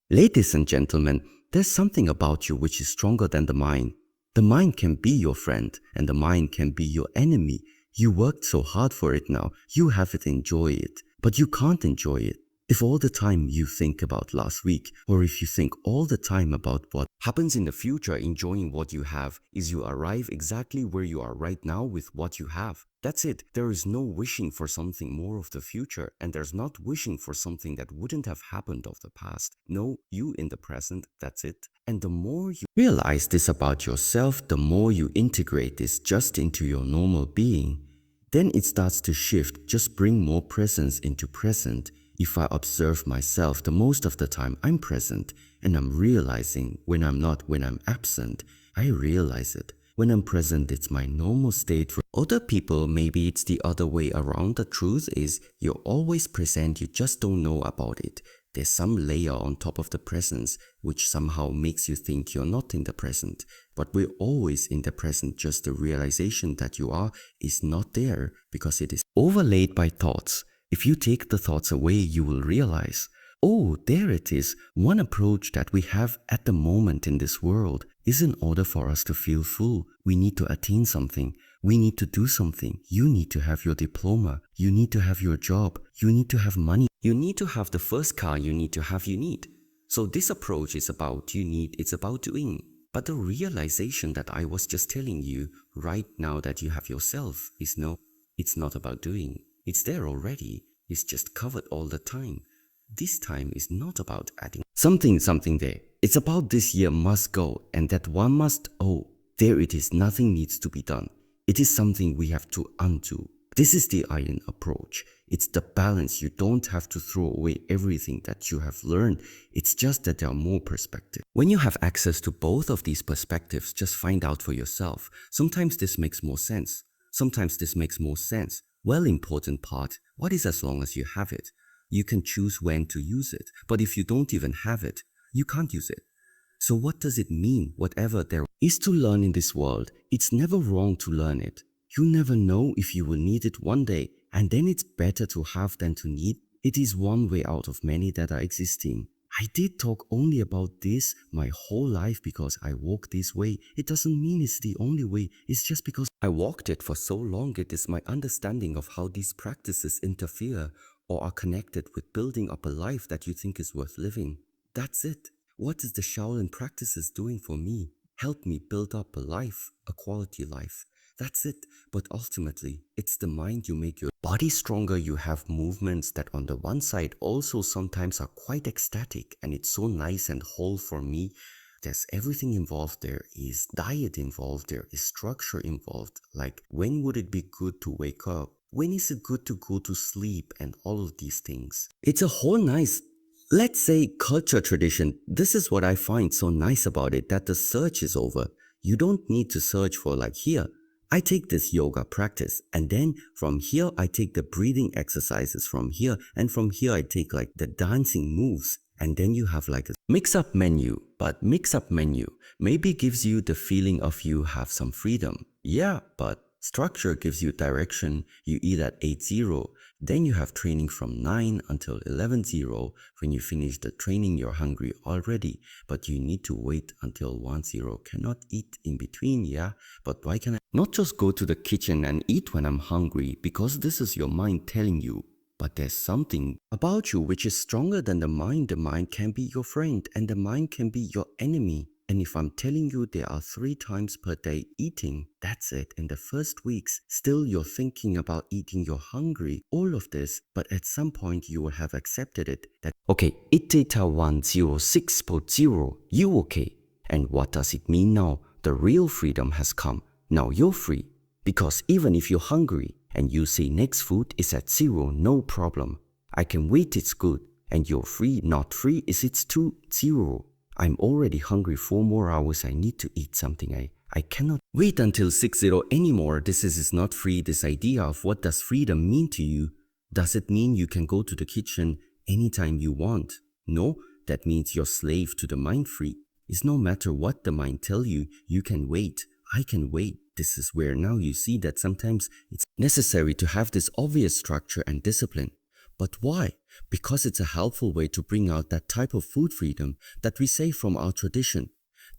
Ladies and gentlemen, there's something about you which is stronger than the mind. The mind can be your friend and the mind can be your enemy. You worked so hard for it now, you have it, enjoy it, but you can't enjoy it. If all the time you think about last week, or if you think all the time about what happens in the future, enjoying what you have, is you arrive exactly where you are right now with what you have. That's it. There is no wishing for something more of the future, and there's not wishing for something that wouldn't have happened of the past. No, you in the present, that's it. And the more you realize this about yourself, the more you integrate this just into your normal being. Then it starts to shift, just bring more presence into present. If I observe myself, the most of the time I'm present and I'm realizing when I'm not, when I'm absent, I realize it. When I'm present, it's my normal state. For other people, maybe it's the other way around. The truth is, you're always present, you just don't know about it. There's some layer on top of the presence which somehow makes you think you're not in the present. But we're always in the present, just the realization that you are is not there because it is overlaid by thoughts. If you take the thoughts away, you will realize, oh, there it is. One approach that we have at the moment in this world is in order for us to feel full, we need to attain something. We need to do something. You need to have your diploma. You need to have your job. You need to have money. You need to have the first car you need to have, you need. So this approach is about you need, it's about doing. But the realization that I was just telling you right now that you have yourself is no, it's not about doing. It's there already. It's just covered all the time. This time is not about adding something there. It's about this year must go and that one must, oh, there it is, nothing needs to be done. It is something we have to undo. This is the iron approach. It's the balance. You don't have to throw away everything that you have learned. It's just that there are more perspectives. When you have access to both of these perspectives, just find out for yourself. Sometimes this makes more sense. Sometimes this makes more sense. Well, important part, what is as long as you have it? You can choose when to use it. But if you don't even have it, you can't use it. So what does it mean? Whatever there is to learn in this world, it's never wrong to learn it. You never know if you will need it one day, and then it's better to have than to need. It is one way out of many that are existing. I did talk only about this my whole life because I walk this way. It doesn't mean it's the only way. It's just because I walked it for so long. It is my understanding of how these practices interfere or are connected with building up a life that you think is worth living. That's it. What is the Shaolin practices doing for me? Help me build up a life, a quality life. That's it. But ultimately, it's the mind. You make your body stronger. You have movements that on the one side also sometimes are quite ecstatic, and it's so nice and whole for me. There's everything involved. There is diet involved. There is structure involved. Like, when would it be good to wake up? When is it good to go to sleep? And all of these things. It's a whole nice, let's say, culture tradition. This is what I find so nice about it, that the search is over. You don't need to search for like here. I take this yoga practice, and then from here I take the breathing exercises from here, and from here I take like the dancing moves, and then you have like a mix-up menu. But mix-up menu maybe gives you the feeling of you have some freedom. Yeah, but structure gives you direction. You eat at 8:00, then you have training from 9 until 11:00. When you finish the training, you're hungry already, but you need to wait until 1:00. Cannot eat in between, yeah? But why can I not just go to the kitchen and eat when I'm hungry? Because this is your mind telling you. But there's something about you which is stronger than the mind. The mind can be your friend and the mind can be your enemy. And if I'm telling you there are 3 times per day eating, that's it. In the first weeks, still you're thinking about eating, you're hungry, all of this, but at some point you will have accepted it. That, okay, it data 106.0, you okay. And what does it mean now? The real freedom has come. Now you're free. Because even if you're hungry and you say next food is at 0, no problem. I can wait, it's good. And you're free, not free, is it's 2:0. I'm already hungry 4 more hours, I need to eat something. I cannot wait until 6:0 anymore. This is not free. This idea of what does freedom mean to you? Does it mean you can go to the kitchen anytime you want? No, that means you're slave to the mind freak. It's no matter what the mind tell you, you can wait. I can wait. This is where now you see that sometimes it's necessary to have this obvious structure and discipline. But why? because it's a helpful way to bring out that type of food freedom that we say from our tradition.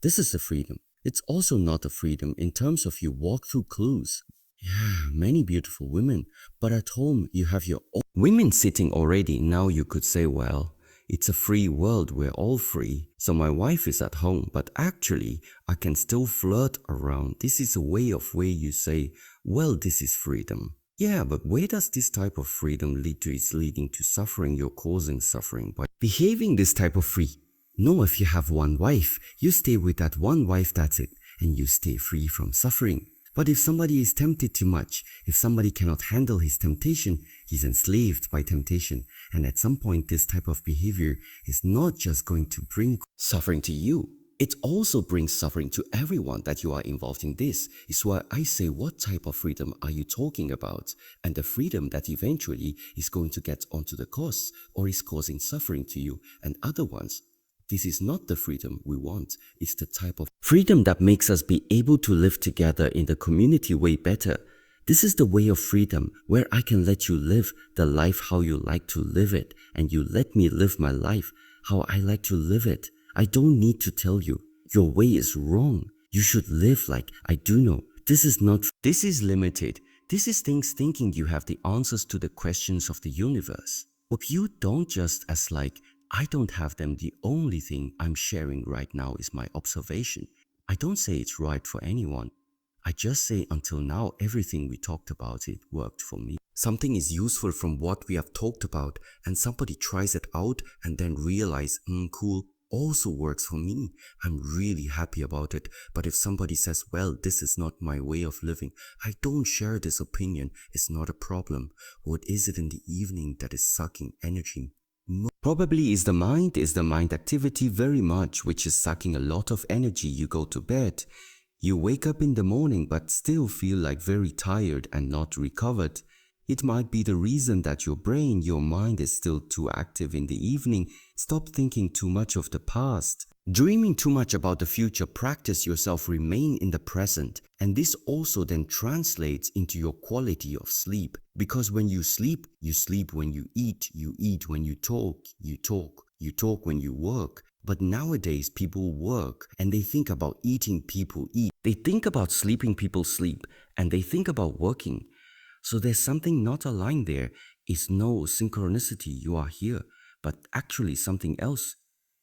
This is the freedom. It's also not a freedom in terms of you walk through clues. Yeah, many beautiful women, but at home you have your own women sitting already. Now you could say, well, it's a free world, we're all free. So my wife is at home, but actually I can still flirt around. This is a way you say, well, this is freedom. Yeah, but where does this type of freedom lead to? It's leading to suffering. You're causing suffering by behaving this type of free. No, if you have one wife, you stay with that one wife, that's it, and you stay free from suffering. But if somebody is tempted too much, if somebody cannot handle his temptation, he's enslaved by temptation. And at some point, this type of behavior is not just going to bring suffering to you. It also brings suffering to everyone that you are involved in. This is why I say, what type of freedom are you talking about? And the freedom that eventually is going to get onto the course or is causing suffering to you and other ones. This is not the freedom we want. It's the type of freedom that makes us be able to live together in the community way better. This is the way of freedom where I can let you live the life how you like to live it, and you let me live my life how I like to live it. I don't need to tell you, your way is wrong. You should live like I do know. This is not, this is limited. This is things thinking you have the answers to the questions of the universe. But you don't just as like, I don't have them. The only thing I'm sharing right now is my observation. I don't say it's right for anyone. I just say until now everything we talked about it worked for me. Something is useful from what we have talked about and somebody tries it out and then realize, cool, also works for me. I'm really happy about it. But if somebody says, well, this is not my way of living, I don't share this opinion, it's not a problem. What is it in the evening that is sucking energy? Probably is the mind activity very much, which is sucking a lot of energy. You go to bed, you wake up in the morning but still feel like very tired and not recovered. It might be the reason that your brain, your mind is still too active in the evening. Stop thinking too much of the past. Dreaming too much about the future. Practice yourself, remain in the present. And this also then translates into your quality of sleep. Because when you sleep when you eat when you talk when you work. But nowadays people work and they think about eating, people eat. They think about sleeping, people sleep. And they think about working. So there's something not aligned there. It's no synchronicity, you are here. But actually something else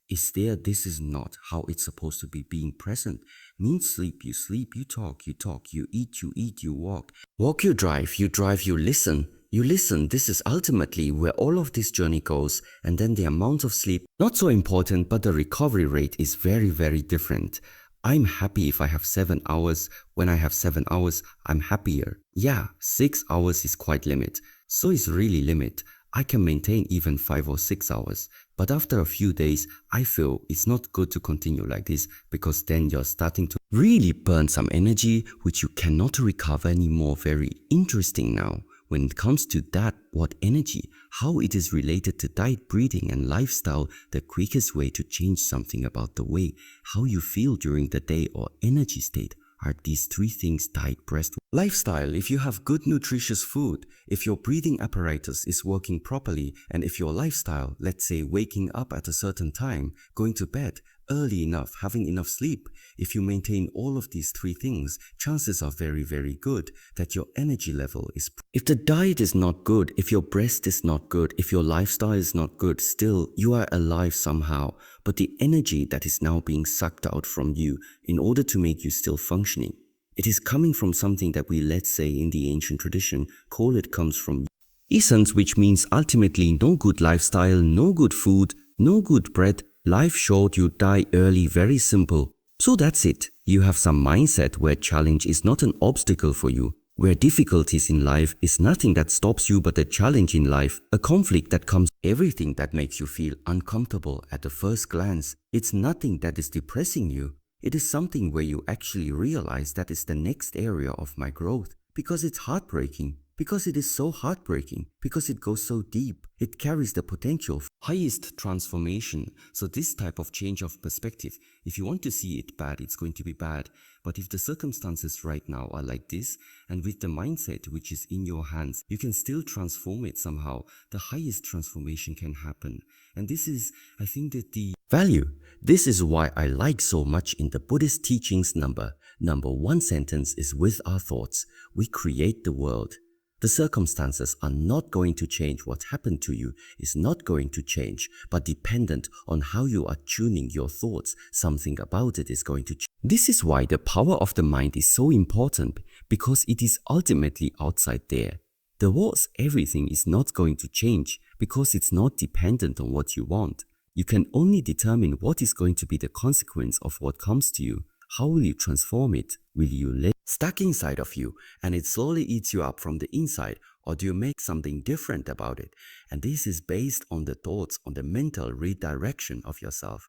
is there. This is not how it's supposed to be. Being present means sleep, you talk, you eat, you walk. Walk, you drive, you listen. You listen. This is ultimately where all of this journey goes. And then the amount of sleep, not so important, but the recovery rate is very, very different. I'm happy if I have 7 hours. When I have 7 hours, I'm happier. Yeah, 6 hours is quite limit. So it's really limit. I can maintain even 5 or 6 hours. But after a few days, I feel it's not good to continue like this, because then you're starting to really burn some energy which you cannot recover anymore. Very interesting now. When it comes to that, what energy, how it is related to diet, breathing and lifestyle, the quickest way to change something about the way how you feel during the day or energy state are these 3 things: diet, breath, lifestyle. If you have good nutritious food, if your breathing apparatus is working properly, and if your lifestyle, let's say waking up at a certain time, going to bed early enough, having enough sleep, if you maintain all of these 3 things, chances are very, very good that your energy level is. If the diet is not good, if your breast is not good, if your lifestyle is not good, still you are alive somehow. But the energy that is now being sucked out from you in order to make you still functioning, it is coming from something that we, let's say in the ancient tradition, call it comes from essence, which means ultimately no good lifestyle, no good food, no good bread, life short, you die early, very simple. So that's it. You have some mindset where challenge is not an obstacle for you, where difficulties in life is nothing that stops you but a challenge in life, a conflict that comes, everything that makes you feel uncomfortable at the first glance. It's nothing that is depressing you. It is something where you actually realize that is the next area of my growth, because it's heartbreaking. Because it is so heartbreaking, because it goes so deep. It carries the potential for highest transformation. So this type of change of perspective, if you want to see it bad, it's going to be bad. But if the circumstances right now are like this, and with the mindset which is in your hands, you can still transform it somehow. The highest transformation can happen. And this is, I think, that the value. This is why I like so much in the Buddhist teachings number one sentence is, with our thoughts, we create the world. The circumstances are not going to change. What happened to you is not going to change, but dependent on how you are tuning your thoughts, something about it is going to change. This is why the power of the mind is so important, because it is ultimately outside there. The world's everything is not going to change because it's not dependent on what you want. You can only determine what is going to be the consequence of what comes to you. How will you transform it? Will you let it stuck inside of you and it slowly eats you up from the inside, or do you make something different about it? And this is based on the thoughts, on the mental redirection of yourself.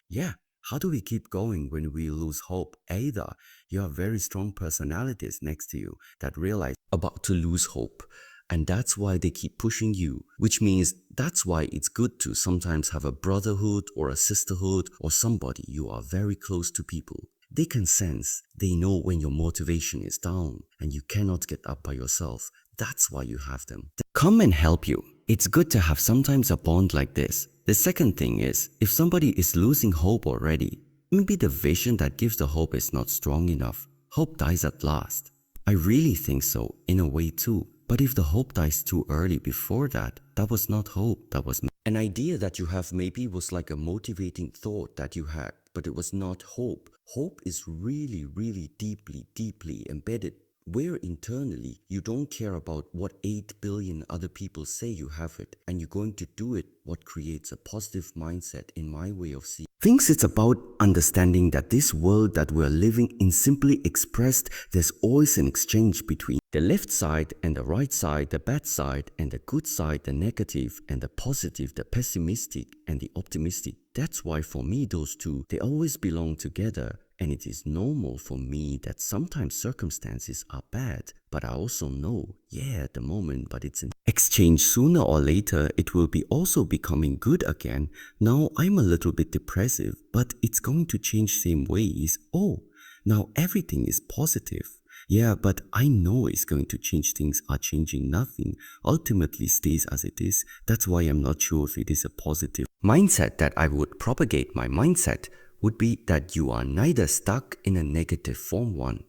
Yeah, how do we keep going when we lose hope? Either you have very strong personalities next to you that realize about to lose hope, and that's why they keep pushing you, which means that's why it's good to sometimes have a brotherhood or a sisterhood or somebody you are very close to people. They can sense, they know when your motivation is down and you cannot get up by yourself. That's why you have them. They come and help you. It's good to have sometimes a bond like this. The second thing is, if somebody is losing hope already, maybe the vision that gives the hope is not strong enough. Hope dies at last. I really think so, in a way too. But if the hope dies too early before that, that was not hope, that was an idea that you have. Maybe was like a motivating thought that you had, but it was not hope. Hope is really, really deeply embedded, where internally you don't care about what 8 billion other people say you have it, and you're going to do it, what creates a positive mindset in my way of seeing things. It's about understanding that this world that we're living in, simply expressed, there's always an exchange between the left side and the right side, the bad side and the good side, the negative and the positive, the pessimistic and the optimistic. That's why for me those two, they always belong together. And it is normal for me that sometimes circumstances are bad, but I also know, yeah, at the moment, but it's an exchange. Sooner or later, it will be also becoming good again. Now I'm a little bit depressive, but it's going to change same ways. Oh, now everything is positive. Yeah, but I know it's going to change. Things are changing. Nothing ultimately stays as it is. That's why I'm not sure if it is a positive mindset that I would propagate. My mindset would be that you are neither stuck in a negative form one,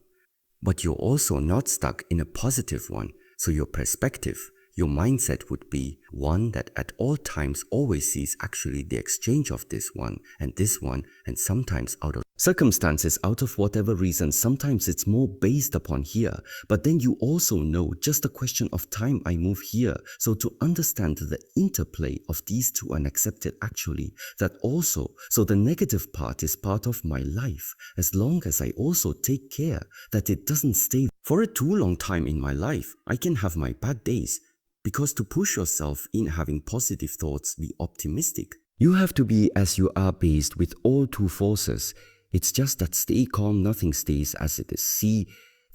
but you're also not stuck in a positive one. So your perspective, your mindset would be one that at all times always sees actually the exchange of this one, and sometimes out of circumstances, out of whatever reason, sometimes it's more based upon here. But then you also know, just a question of time, I move here. So to understand the interplay of these two and accept it actually, that also, so the negative part is part of my life, as long as I also take care that it doesn't stay for a too long time in my life. I can have my bad days, because to push yourself in having positive thoughts, be optimistic, you have to be as you are based with all two forces. It's just that stay calm, nothing stays as it is. See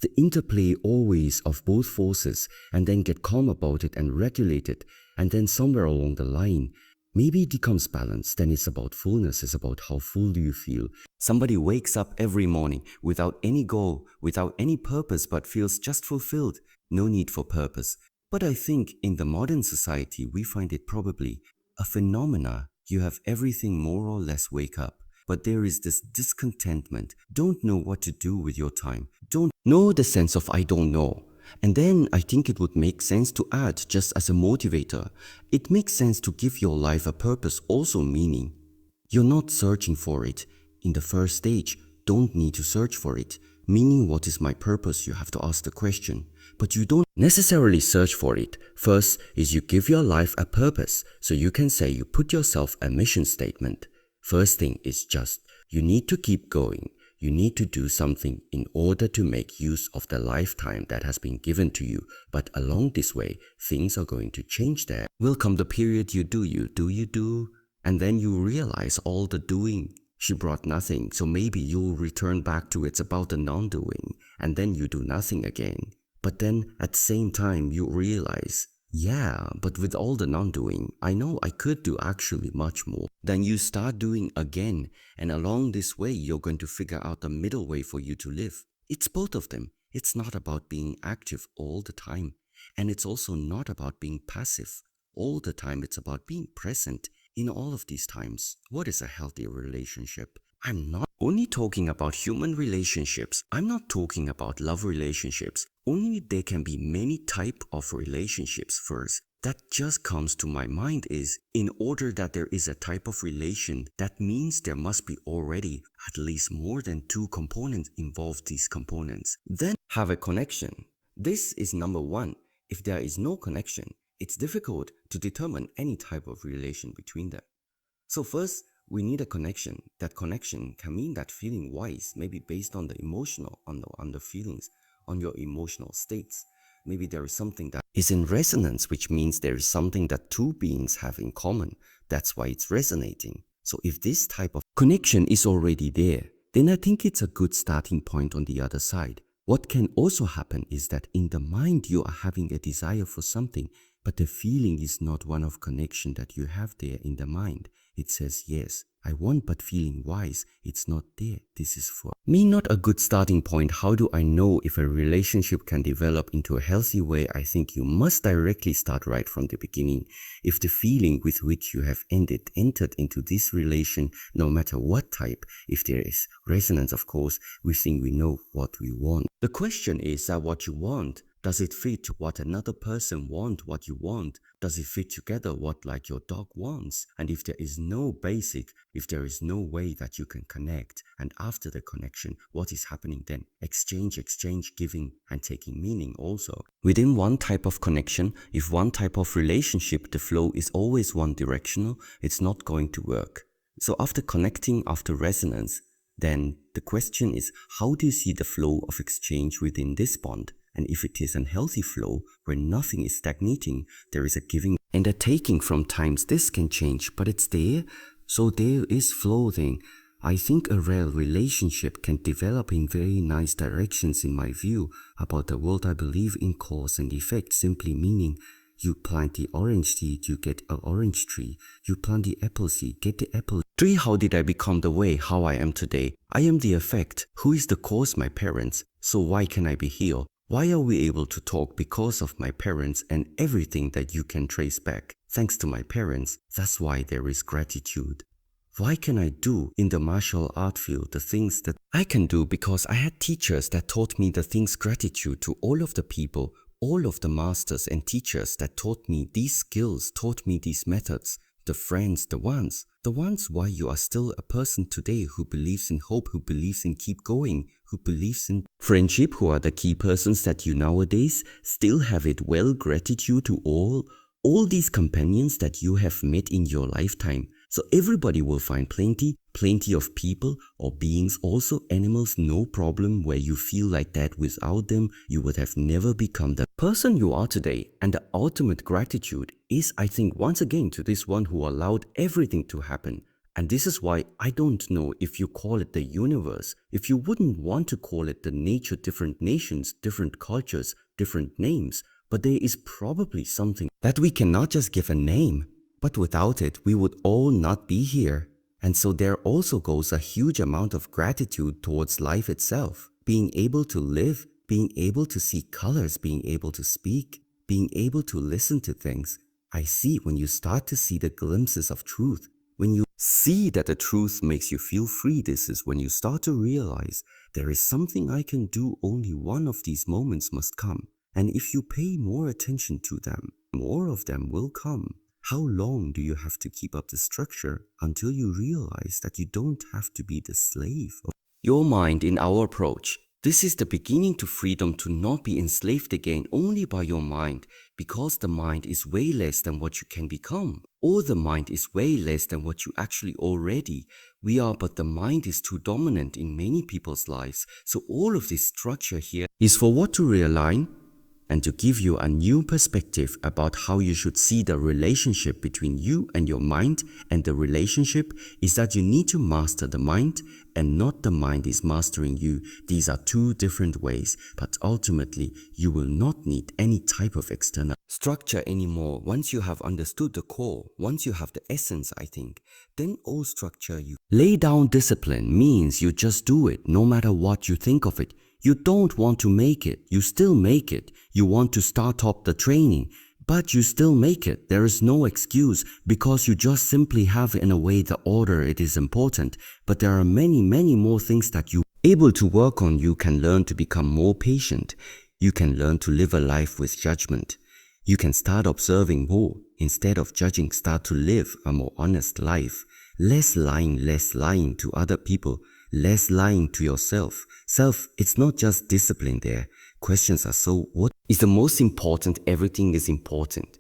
the interplay always of both forces, and then get calm about it and regulate it. And then somewhere along the line, maybe it becomes balanced. Then it's about fullness, it's about how full do you feel. Somebody wakes up every morning without any goal, without any purpose, but feels just fulfilled. No need for purpose. But I think in the modern society, we find it probably a phenomena. You have everything more or less wake up, but there is this discontentment. Don't know what to do with your time. Don't know the sense of I don't know. And then I think it would make sense to add, just as a motivator, it makes sense to give your life a purpose, also meaning you're not searching for it. In the first stage, don't need to search for it. Meaning, what is my purpose? You have to ask the question. But you don't necessarily search for it. First is you give your life a purpose. So you can say you put yourself a mission statement. First thing is just, you need to keep going. You need to do something in order to make use of the lifetime that has been given to you. But along this way, things are going to change there. Will come the period you do. And then you realize all the doing, she brought nothing. So maybe you'll return back to it's about the non-doing. And then you do nothing again. But then at the same time, you realize, yeah, but with all the non-doing, I know I could do actually much more. Then you start doing again, and along this way, you're going to figure out the middle way for you to live. It's both of them. It's not about being active all the time. And it's also not about being passive all the time. It's about being present in all of these times. What is a healthy relationship? I'm not only talking about human relationships. I'm not talking about love relationships. Only there can be many type of relationships first. That just comes to my mind is, in order that there is a type of relation, that means there must be already at least more than two components involved these components. Then have a connection. This is number one. If there is no connection, it's difficult to determine any type of relation between them. So first, we need a connection. That connection can mean that feeling wise, maybe based on the emotional, on the feelings, on your emotional states. Maybe there is something that is in resonance, which means there is something that two beings have in common. That's why it's resonating. So if this type of connection is already there, then I think it's a good starting point on the other side. What can also happen is that in the mind you are having a desire for something, but the feeling is not one of connection that you have there in the mind. It says, yes, I want, but feeling wise, it's not there. This is for me not a good starting point. How do I know if a relationship can develop into a healthy way? I think you must directly start right from the beginning. If the feeling with which you have entered into this relation, no matter what type, if there is resonance, of course, we think we know what we want. The question is that what you want, does it fit what another person wants, what you want? Does it fit together what like your dog wants? And if there is no basic, if there is no way that you can connect, and after the connection, what is happening then? Exchange, giving and taking meaning also. Within one type of connection, if one type of relationship, the flow is always one directional, it's not going to work. So after connecting, after resonance, then the question is, how do you see the flow of exchange within this bond? And if it is a healthy flow where nothing is stagnating, there is a giving and a taking from times. This can change, but it's there. So there is flow then. I think a real relationship can develop in very nice directions in my view about the world. I believe in cause and effect, simply meaning you plant the orange seed, you get an orange tree. You plant the apple seed, get the apple tree. How did I become the way how I am today? I am the effect. Who is the cause? My parents. So why can I be healed? Why are we able to talk? Because of my parents and everything that you can trace back. Thanks to my parents, that's why there is gratitude. Why can I do in the martial art field the things that I can do? Because I had teachers that taught me the things gratitude to all of the people, all of the masters and teachers that taught me these skills, taught me these methods, the friends, the ones why you are still a person today who believes in hope, who believes in keep going, who believes in friendship, who are the key persons that you nowadays still have it well. Gratitude to all these companions that you have met in your lifetime. So everybody will find plenty of people or beings, also animals, no problem, where you feel like that without them you would have never become the person you are today. And the ultimate gratitude is, I think, once again to this one who allowed everything to happen. And this is why I don't know if you call it the universe, if you wouldn't want to call it the nature, different nations, different cultures, different names, but there is probably something that we cannot just give a name. But without it, we would all not be here. And so there also goes a huge amount of gratitude towards life itself. Being able to live, being able to see colors, being able to speak, being able to listen to things. I see when you start to see the glimpses of truth, when you see that the truth makes you feel free, this is when you start to realize there is something I can do. Only one of these moments must come. And if you pay more attention to them, more of them will come. How long do you have to keep up the structure until you realize that you don't have to be the slave of your mind in our approach? This is the beginning to freedom, to not be enslaved again only by your mind, because the mind is way less than what you can become, or the mind is way less than what you actually already we are, but the mind is too dominant in many people's lives. So all of this structure here is for what to realign? and to give you a new perspective about how you should see the relationship between you and your mind. And the relationship is that you need to master the mind and not the mind is mastering you. These are two different ways, but ultimately you will not need any type of external structure anymore. Once you have understood the core, once you have the essence, I think, then all structure you lay down. Discipline means you just do it no matter what you think of it. You don't want to make it, you still make it. You want to start up the training, but you still make it. There is no excuse because you just simply have in a way the order. It is important, but there are many more things that you are able to work on. You can learn to become more patient. You can learn to live a life with judgment. You can start observing more. Instead of judging, start to live a more honest life. Less lying to other people. Less lying to yourself. It's not just discipline there. Questions are so, what is the most important? Everything is important.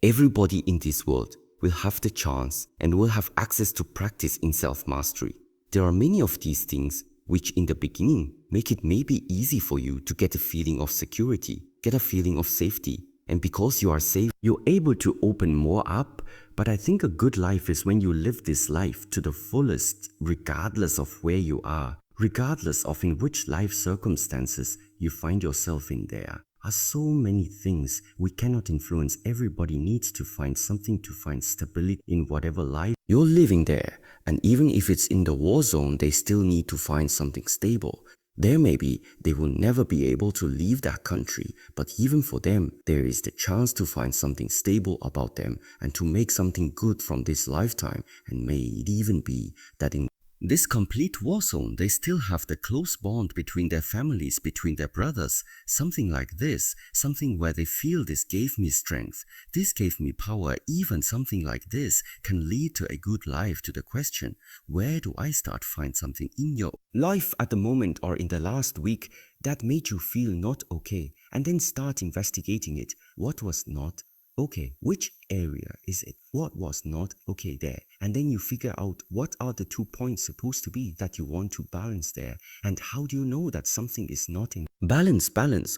Everybody in this world will have the chance and will have access to practice in self-mastery. There are many of these things which in the beginning make it maybe easy for you to get a feeling of security, get a feeling of safety. And because you are safe, you're able to open more up. But I think a good life is when you live this life to the fullest, regardless of where you are, regardless of in which life circumstances you find yourself in. There are so many things we cannot influence. Everybody needs to find something to find stability in whatever life you're living there. And even if it's in the war zone, they still need to find something stable. There maybe they will never be able to leave that country, but even for them, there is the chance to find something stable about them and to make something good from this lifetime. And may it even be that in this complete war zone, they still have the close bond between their families, between their brothers, something like this, something where they feel this gave me strength, this gave me power. Even something like this can lead to a good life. To the question, where do I start? Find something in your life at the moment or in the last week that made you feel not okay, and then start investigating it. What was not okay? Which area is it? What was not okay there? And then you figure out what are the 2 points supposed to be that you want to balance there. And how do you know that something is not in balance,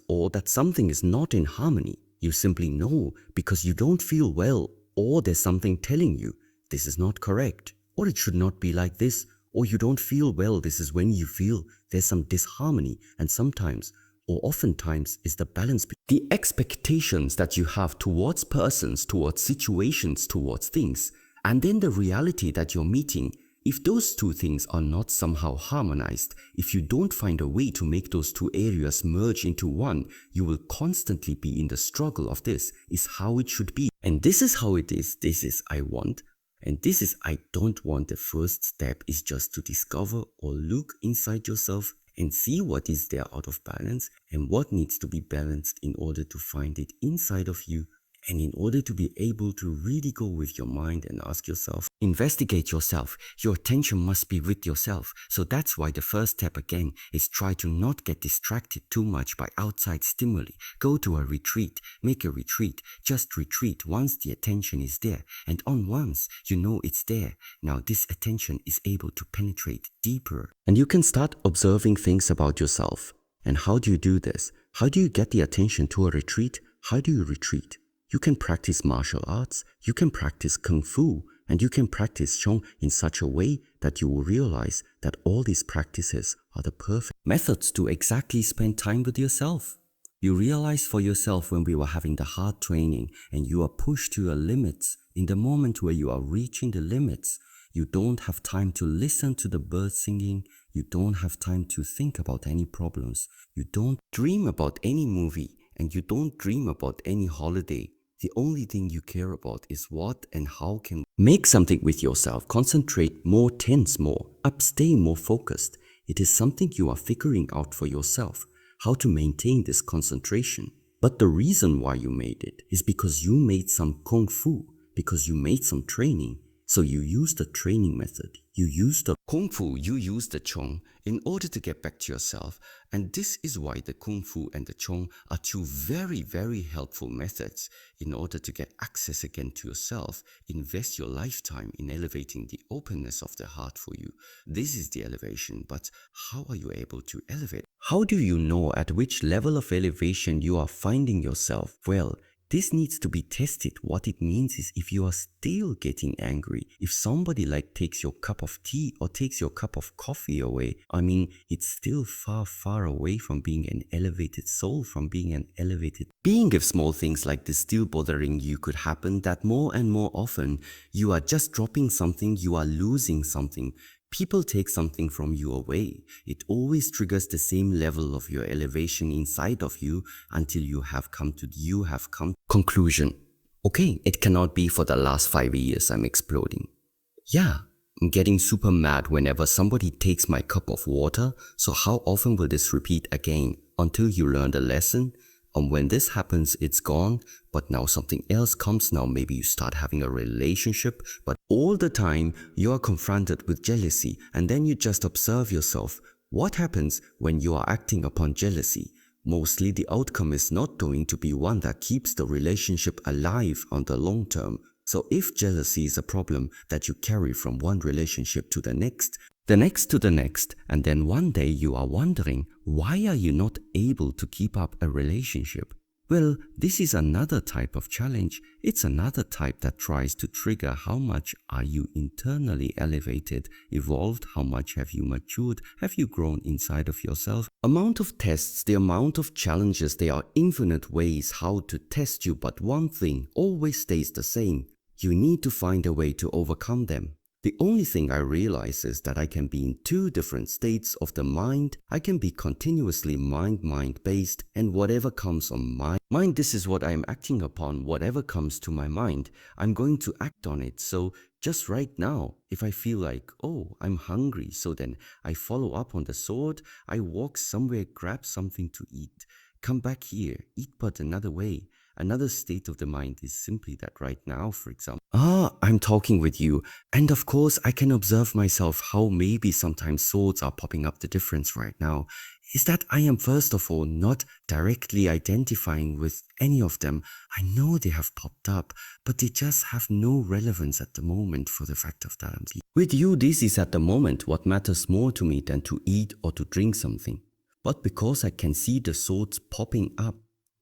or that something is not in harmony? You simply know because you don't feel well, or there's something telling you this is not correct, or it should not be like this, or you don't feel well. This is when you feel there's some disharmony, and sometimes or oftentimes is the balance between the expectations that you have towards persons, towards situations, towards things, and then the reality that you're meeting. If those two things are not somehow harmonized, if you don't find a way to make those two areas merge into one, you will constantly be in the struggle of this is how it should be. And this is how it is. This is I want. And this is I don't want. The first step is just to discover or look inside yourself and see what is there out of balance and what needs to be balanced in order to find it inside of you. And in order to be able to really go with your mind and ask yourself, investigate yourself, your attention must be with yourself. So that's why the first step again is try to not get distracted too much by outside stimuli. Go to a retreat, make a retreat, just retreat once the attention is there. And on once you know it's there, now this attention is able to penetrate deeper. And you can start observing things about yourself. And how do you do this? How do you get the attention to a retreat? How do you retreat? You can practice martial arts, you can practice Kung Fu, and you can practice Qigong in such a way that you will realize that all these practices are the perfect methods to exactly spend time with yourself. You realize for yourself when we were having the hard training and you are pushed to your limits, in the moment where you are reaching the limits, you don't have time to listen to the birds singing, you don't have time to think about any problems, you don't dream about any movie, and you don't dream about any holiday. The only thing you care about is what and how can make something with yourself. Concentrate more, tense more, stay more focused. It is something you are figuring out for yourself, how to maintain this concentration. But the reason why you made it is because you made some Kung Fu, because you made some training. So you use the training method. You use the Kung Fu, you use the Chong in order to get back to yourself. And this is why the Kung Fu and the Chong are two very, very helpful methods in order to get access again to yourself. Invest your lifetime in elevating the openness of the heart for you. This is the elevation, but how are you able to elevate? How do you know at which level of elevation you are finding yourself? Well, this needs to be tested. What it means is if you are still getting angry, if somebody like takes your cup of tea or takes your cup of coffee away, I mean, it's still far, far away from being an elevated soul, from being an elevated being. If small things like this still bothering you could happen, that more and more often you are just dropping something, you are losing something. People take something from you away. It always triggers the same level of your elevation inside of you until you have come to conclusion. Okay, it cannot be for the last 5 years I'm exploding. Yeah, I'm getting super mad whenever somebody takes my cup of water. So how often will this repeat again until you learn the lesson? And when this happens, it's gone, but now something else comes. Now maybe you start having a relationship, but all the time you are confronted with jealousy, and then you just observe yourself. What happens when you are acting upon jealousy? Mostly the outcome is not going to be one that keeps the relationship alive on the long term. So if jealousy is a problem that you carry from one relationship to the next to the next, and then one day you are wondering, why are you not able to keep up a relationship? Well, this is another type of challenge. It's another type that tries to trigger how much are you internally elevated, evolved, how much have you matured, have you grown inside of yourself. Amount of tests, the amount of challenges, there are infinite ways how to test you, but one thing always stays the same. You need to find a way to overcome them. The only thing I realize is that I can be in two different states of the mind. I can be continuously mind-based, and whatever comes on my mind, this is what I'm acting upon. Whatever comes to my mind, I'm going to act on it. So just right now, if I feel like, oh, I'm hungry, so then I follow up on the sword, I walk somewhere, grab something to eat, come back here, eat but another way. Another state of the mind is simply that right now, for example, I'm talking with you, and of course I can observe myself how maybe sometimes swords are popping up. The difference right now is that I am first of all not directly identifying with any of them. I know they have popped up, but they just have no relevance at the moment for the fact of that I'm eating. With you, this is at the moment what matters more to me than to eat or to drink something. But because I can see the swords popping up,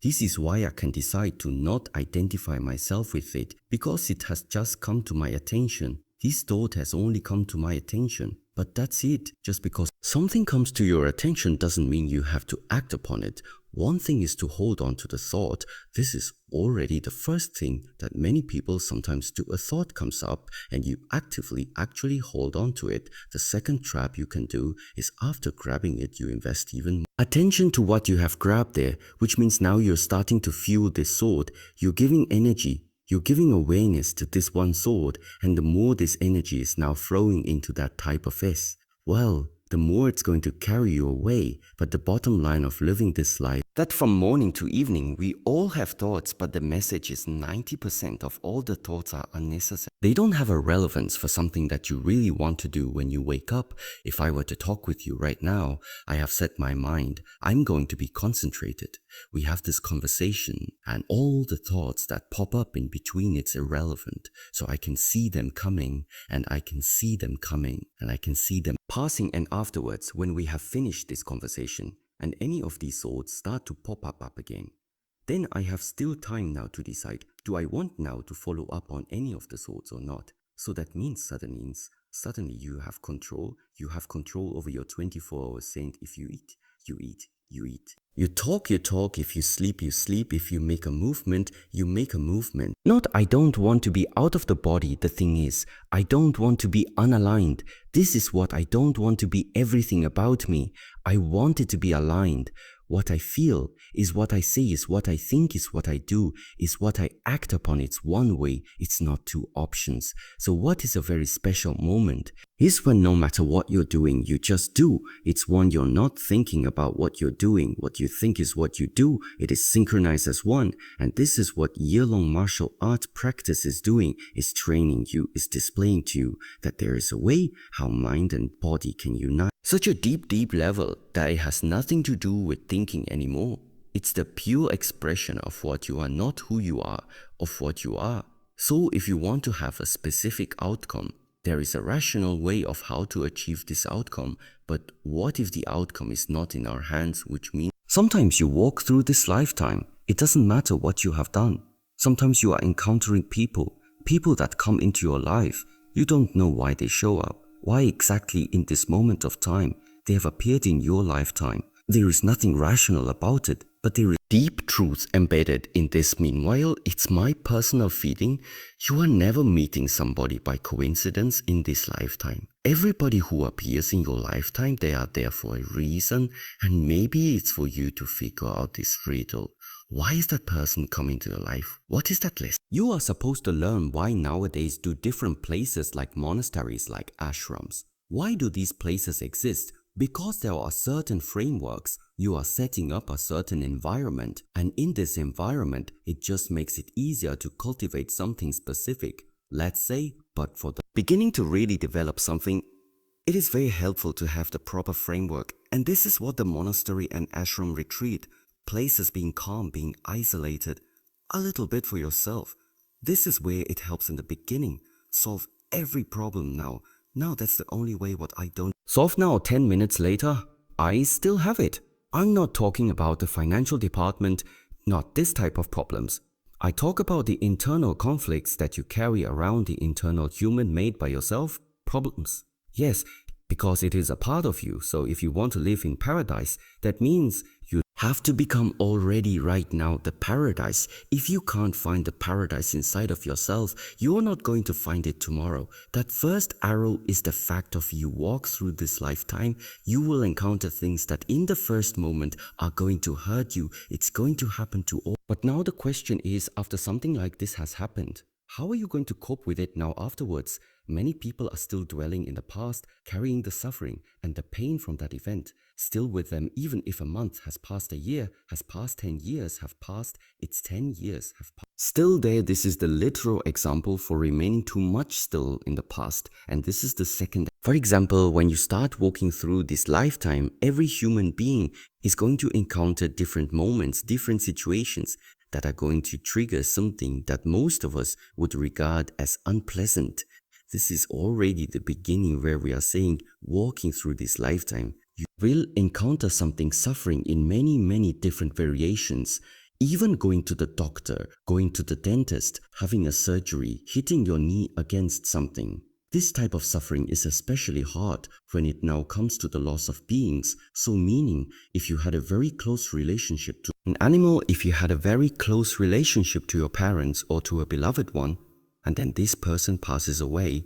this is why I can decide to not identify myself with it, because it has just come to my attention. This thought has only come to my attention, but that's it. Just because something comes to your attention doesn't mean you have to act upon it. One thing is to hold on to the thought. This is already the first thing that many people sometimes do. A thought comes up and you actively actually hold on to it. The second trap you can do is after grabbing it, you invest even more attention to what you have grabbed there, which means now you're starting to fuel this sword. You're giving energy. You're giving awareness to this one sword, and the more this energy is now flowing into that type of S, well, the more it's going to carry you away. But the bottom line of living this life, that from morning to evening, we all have thoughts, but the message is 90% of all the thoughts are unnecessary. They don't have a relevance for something that you really want to do when you wake up. If I were to talk with you right now, I have set my mind, I'm going to be concentrated. We have this conversation, and all the thoughts that pop up in between, it's irrelevant. So I can see them coming, and I can see them coming, and I can see them passing. And afterwards, when we have finished this conversation, and any of these thoughts start to pop up again, then I have still time now to decide, do I want now to follow up on any of the thoughts or not? So that means suddenly you have control. You have control over your 24 hours saying, if you eat, you eat, you eat. You talk, if you sleep, you sleep, if you make a movement, you make a movement. Not, I don't want to be out of the body. The thing is, I don't want to be unaligned. This is what I don't want to be everything about me. I want it to be aligned. What I feel is what I say, is what I think, is what I do, is what I act upon. It's one way, it's not two options. So what is a very special moment? is when no matter what you're doing, you just do. It's when you're not thinking about what you're doing. What you think is what you do. It is synchronized as one. And this is what year-long martial art practice is doing, is training you, is displaying to you that there is a way how mind and body can unite. Such a deep level that it has nothing to do with thinking anymore. It's the pure expression of what you are, not who you are, of what you are. So if you want to have a specific outcome, there is a rational way of how to achieve this outcome, but what if the outcome is not in our hands, which means sometimes you walk through this lifetime, it doesn't matter what you have done. Sometimes you are encountering people that come into your life. You don't know why they show up, why exactly in this moment of time they have appeared in your lifetime. There is nothing rational about it, but there is deep truth embedded in this. Meanwhile, it's my personal feeling, you are never meeting somebody by coincidence in this lifetime. Everybody who appears in your lifetime, they are there for a reason, and maybe it's for you to figure out this riddle. Why is that person coming to your life? What is that lesson? You are supposed to learn why nowadays do different places like monasteries, like ashrams. Why do these places exist? Because there are certain frameworks, you are setting up a certain environment, and in this environment, it just makes it easier to cultivate something specific, let's say, but for the beginning to really develop something, it is very helpful to have the proper framework, and this is what the monastery and ashram retreat, places being calm, being isolated, a little bit for yourself. This is where it helps in the beginning, solve every problem now. Now that's the only way what I don't solve now. 10 minutes later, I still have it. I'm not talking about the financial department, not this type of problems. I talk about the internal conflicts that you carry around, the internal human made by yourself problems. Yes, because it is a part of you. So if you want to live in paradise, that means you have to become already right now the paradise. If you can't find the paradise inside of yourself, you are not going to find it tomorrow. That first arrow is the fact of you walk through this lifetime, you will encounter things that in the first moment are going to hurt you. It's going to happen to all. But now the question is, after something like this has happened, how are you going to cope with it now afterwards? Many people are still dwelling in the past, carrying the suffering and the pain from that event, still with them even if a month has passed, a year has passed, 10 years have passed, it's 10 years have passed. Still there, this is the literal example for remaining too much still in the past, and this is the second. For example, when you start walking through this lifetime, every human being is going to encounter different moments, different situations that are going to trigger something that most of us would regard as unpleasant. This is already the beginning where we are saying, walking through this lifetime, you will encounter something suffering in many different variations. Even going to the doctor, going to the dentist, having a surgery, hitting your knee against something. This type of suffering is especially hard when it now comes to the loss of beings. So meaning, if you had a very close relationship to an animal, if you had a very close relationship to your parents or to a beloved one, and then this person passes away,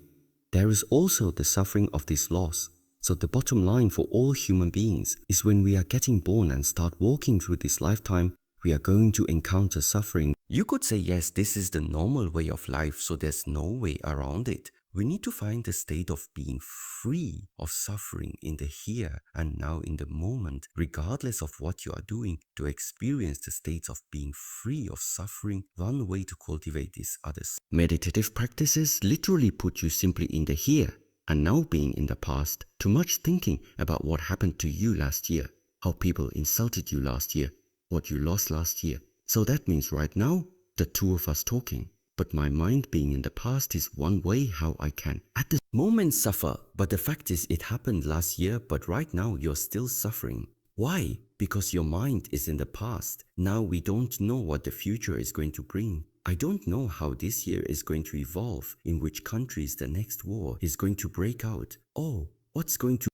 there is also the suffering of this loss. So the bottom line for all human beings is when we are getting born and start walking through this lifetime, we are going to encounter suffering. You could say, yes, this is the normal way of life, so there's no way around it. We need to find the state of being free of suffering in the here and now, in the moment, regardless of what you are doing. To experience the states of being free of suffering, one way to cultivate these others. Meditative practices literally put you simply in the here and now, being in the past. Too much thinking about what happened to you last year, how people insulted you last year, what you lost last year. So that means right now, the two of us talking. But my mind being in the past is one way how I can at the moment suffer. But the fact is, it happened last year, but right now you're still suffering. Why? Because your mind is in the past. Now we don't know what the future is going to bring. I don't know how this year is going to evolve, in which countries the next war is going to break out. Oh, what's going to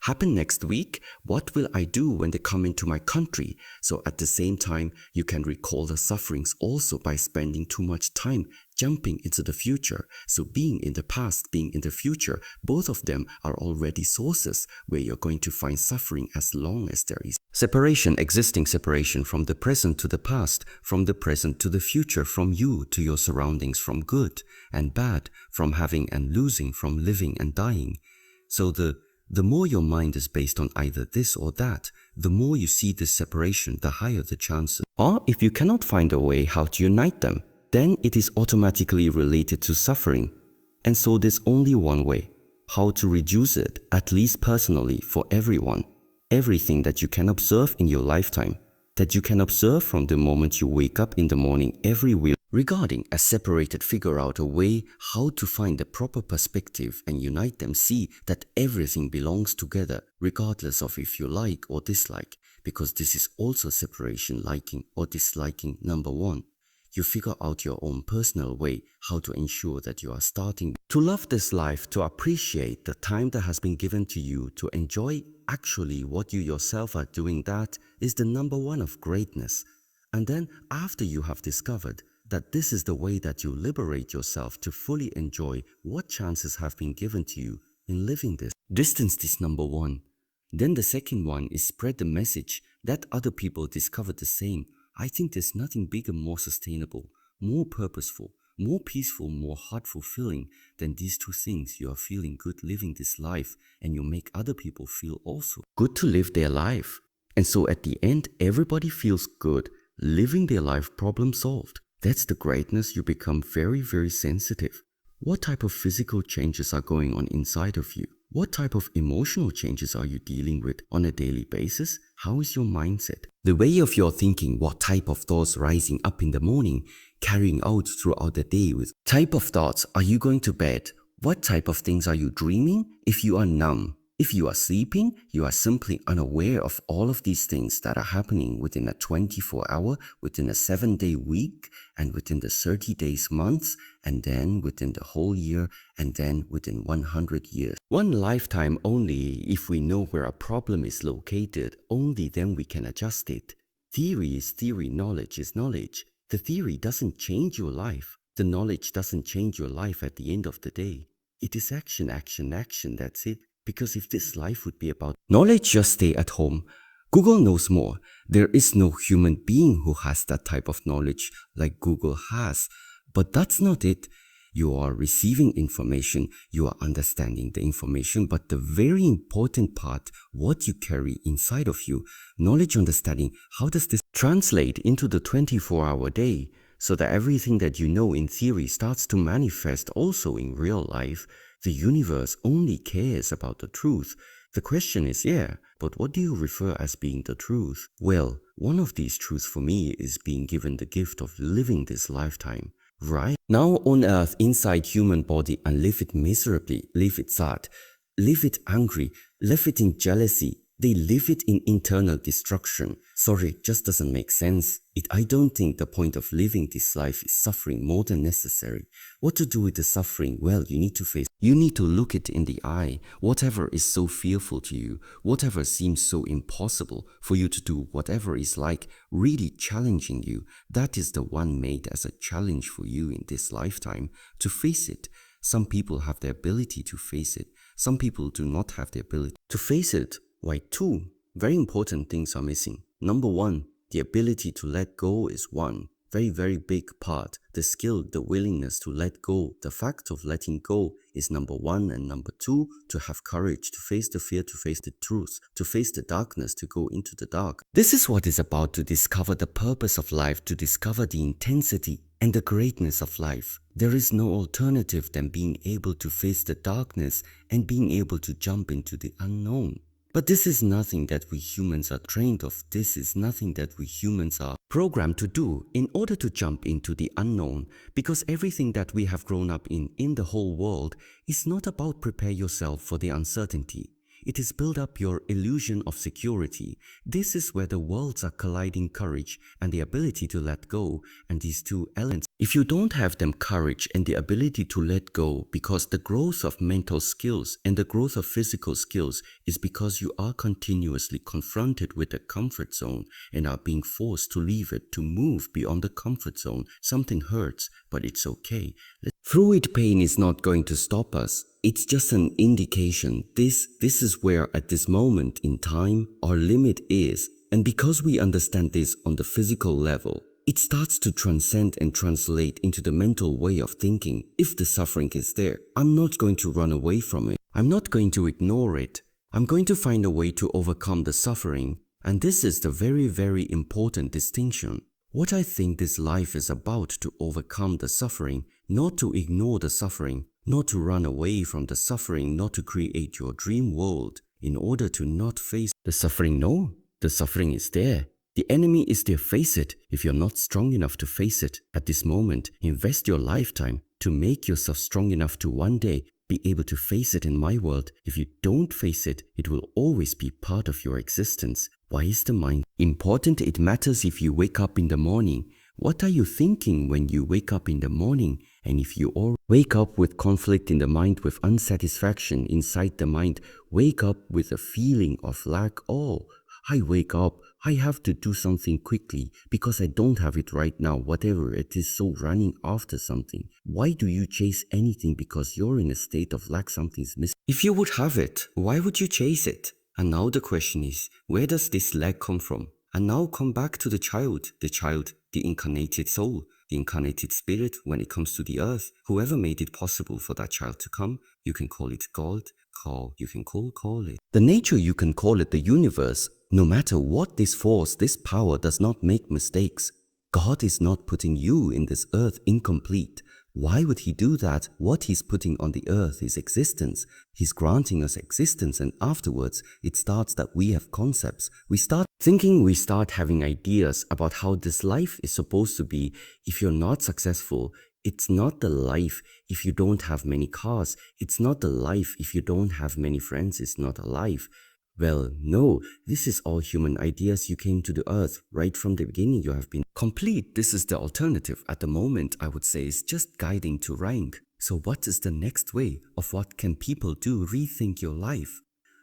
happen next week? What will I do when they come into my country? So at the same time, you can recall the sufferings also by spending too much time jumping into the future. So being in the past, being in the future, both of them are already sources where you're going to find suffering as long as there is separation, existing separation from the present to the past, from the present to the future, from you to your surroundings, from good and bad, from having and losing, from living and dying. So the more your mind is based on either this or that, the more you see this separation, the higher the chances. Or if you cannot find a way how to unite them, then it is automatically related to suffering. And so there's only one way, how to reduce it, at least personally for everyone. Everything that you can observe in your lifetime, that you can observe from the moment you wake up in the morning everywhere. Regarding as separated, figure out a way how to find the proper perspective and unite them. See that everything belongs together, regardless of if you like or dislike, because this is also separation, liking or disliking. Number one, you figure out your own personal way how to ensure that you are starting to love this life, to appreciate the time that has been given to you, to enjoy actually what you yourself are doing. That is the number one of greatness. And then after you have discovered that this is the way that you liberate yourself to fully enjoy what chances have been given to you in living this. Distance is number one. Then the second one is spread the message that other people discover the same. I think there's nothing bigger, more sustainable, more purposeful, more peaceful, more heart fulfilling than these two things. You are feeling good living this life, and you make other people feel also good to live their life. And so at the end, everybody feels good, living their life, problem solved. That's the greatness. You become very, very sensitive. What type of physical changes are going on inside of you? What type of emotional changes are you dealing with on a daily basis? How is your mindset? The way of your thinking, what type of thoughts rising up in the morning, carrying out throughout the day with type of thoughts are you going to bed? What type of things are you dreaming? If you are numb, if you are sleeping, you are simply unaware of all of these things that are happening within a 24-hour, within a 7-day week, and within the 30 days months, and then within the whole year, and then within 100 years. One lifetime only. If we know where a problem is located, only then we can adjust it. Theory is theory, knowledge is knowledge. The theory doesn't change your life. The knowledge doesn't change your life at the end of the day. It is action, action, action, that's it. Because if this life would be about knowledge, just stay at home. Google knows more. There is no human being who has that type of knowledge like Google has. But that's not it. You are receiving information, you are understanding the information, but the very important part, what you carry inside of you, knowledge, understanding, how does this translate into the 24-hour day so that everything that you know in theory starts to manifest also in real life? The universe only cares about the truth. The question is, but what do you refer as being the truth? Well, one of these truths for me is being given the gift of living this lifetime, right? Now on earth, inside human body, and live it miserably, live it sad, live it angry, live it in jealousy. They live it in internal destruction. Sorry, it just doesn't make sense. I don't think the point of living this life is suffering more than necessary. What to do with the suffering? Well, you need to face. You need to look it in the eye. Whatever is so fearful to you, whatever seems so impossible for you to do, whatever is like really challenging you, that is the one made as a challenge for you in this lifetime to face it. Some people have the ability to face it. Some people do not have the ability to face it. Why, two very important things are missing. Number one, the ability to let go is one very, very big part. The skill, the willingness to let go, the fact of letting go is number one. And number two, to have courage, to face the fear, to face the truth, to face the darkness, to go into the dark. This is what is about to discover the purpose of life, to discover the intensity and the greatness of life. There is no alternative than being able to face the darkness and being able to jump into the unknown. But this is nothing that we humans are trained of. This is nothing that we humans are programmed to do in order to jump into the unknown, because everything that we have grown up in the whole world is not about prepare yourself for the uncertainty. It is build up your illusion of security. This is where the worlds are colliding, courage and the ability to let go, and these two elements. If you don't have them, courage and the ability to let go, because the growth of mental skills and the growth of physical skills is because you are continuously confronted with the comfort zone and are being forced to leave it, to move beyond the comfort zone. Something hurts, but it's okay. Fluid pain is not going to stop us. It's just an indication. This is where at this moment in time our limit is. And because we understand this on the physical level, it starts to transcend and translate into the mental way of thinking. If the suffering is there, I'm not going to run away from it. I'm not going to ignore it. I'm going to find a way to overcome the suffering. And this is the very, very important distinction. What I think this life is about to overcome the suffering, not to ignore the suffering, not to run away from the suffering, not to create your dream world in order to not face the suffering. No, the suffering is there. The enemy is there. Face it. If you're not strong enough to face it at this moment, invest your lifetime to make yourself strong enough to one day be able to face it in my world. If you don't face it, it will always be part of your existence. Why is the mind important? It matters if you wake up in the morning. What are you thinking when you wake up in the morning? And if you all wake up with conflict in the mind, with unsatisfaction inside the mind, wake up with a feeling of lack. Oh, I wake up, I have to do something quickly because I don't have it right now, whatever it is, so running after something. Why do you chase anything? Because you're in a state of lack, something's missing. If you would have it, why would you chase it? And now the question is, where does this lack come from? And now come back to the child, the incarnated soul, the incarnated spirit when it comes to the earth. Whoever made it possible for that child to come, you can call it God, you can call it the nature, you can call it the universe. No matter what, this force, this power does not make mistakes. God is not putting you in this earth incomplete. Why would he do that? What he's putting on the earth is existence. He's granting us existence, and afterwards it starts that we have concepts. We start thinking, we start having ideas about how this life is supposed to be. If you're not successful, it's not the life if you don't have many cars. It's not the life if you don't have many friends. It's not a life. Well, no, this is all human ideas. You came to the earth right from the beginning. You have been complete. This is the alternative. At the moment, I would say, is just guiding to rank. So what is the next way of what can people do? Rethink your life.